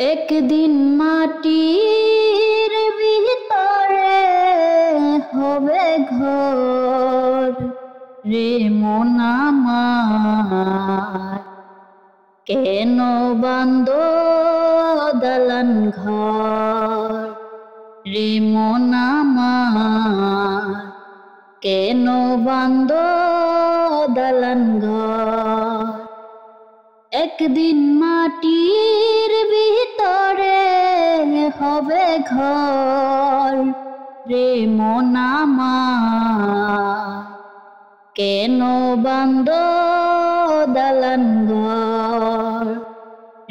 একদিন মাটির ভিতরে হবে ঘর রে মন আমার, কেন বাঁধো দালান ঘর রে মন আমার, কেন বাঁধো দালান ঘর। একদিন মাটির ভিতরে হবে ঘর রে মন আমার, কেন বাঁধো দালান ঘর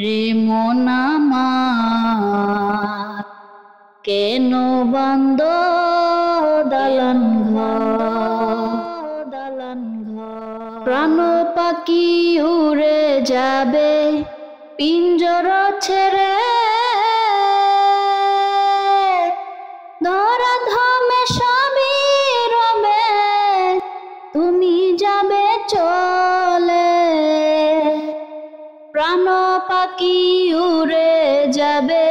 রে মন আমার, কেন বাঁধো দালান ঘর। প্রাণ পাখি উড়ে যাবে পিঞ্জরা ছেড়ে, ধরা ধামে সবই রবে তুমি যাবে চলে। প্রাণ পাখি উড়ে যাবে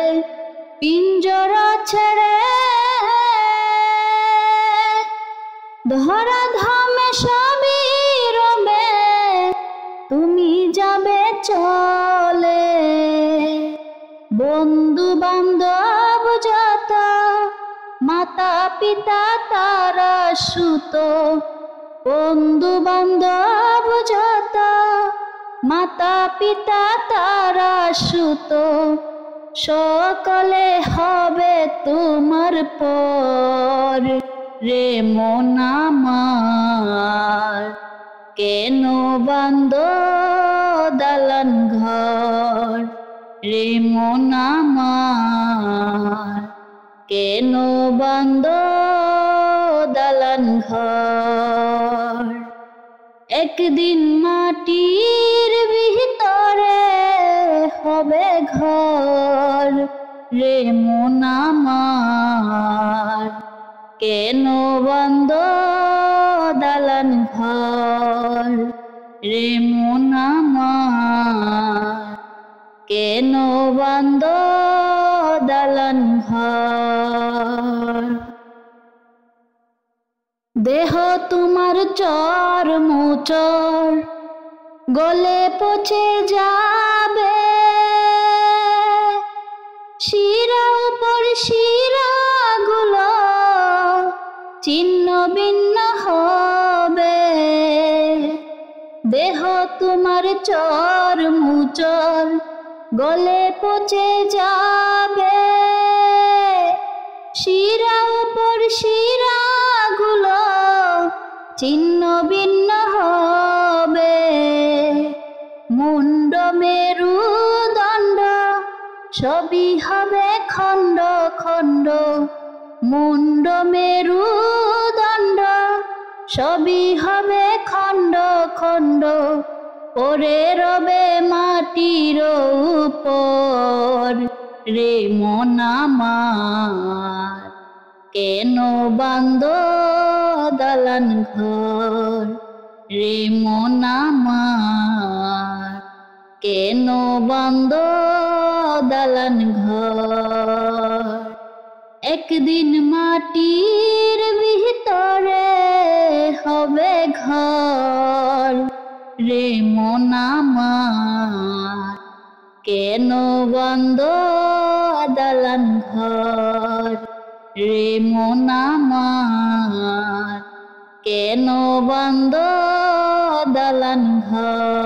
পিঞ্জরা ছেড়ে, ধরা ধামে সবই রবে তুমি যাবে চলে। বন্ধু বান্ধব যত মাতা পিতা তারা সুত, বন্ধু বান্ধব যত মাতা পিতা তারা সুত, সকলে হবে তোমার পর রে মন আমার, কেন বাঁধো দালান ঘর রে মন আমার, কেন বাঁধো দালান ঘর। একদিন মাটির ভিতরে হবে ঘর রে মন আমার, কেন বাঁধো দালান ঘর রে মন আমার, কেন বাঁধো দালান ঘর। দেহ তোমার চর মুচর গলে পচে যাবে, শিরা উপর শিরা গুলো ছিন্ন ভিন্ন হবে। দেহ তোমার চর মুচর গলে পচে যাবে, শিরা উপর শিরা গুলো ছিন্ন ভিন্ন হবে। মুন্ড মেরুদণ্ড সবই হবে খণ্ড খণ্ড, মুন্ড মেরুদণ্ড সবই হবে খণ্ড খণ্ড, পরে রবে মাটির উপর রে মন আমার, কেন বাঁধো দালান ঘর রে মন আমার, কেন বাঁধো দালান ঘর। একদিন মাটির ভিতরে হবে ঘর রে মন আমার, কেন বাঁধো দালান ঘর রে মন আমার, কেন বাঁধো দালান ঘর।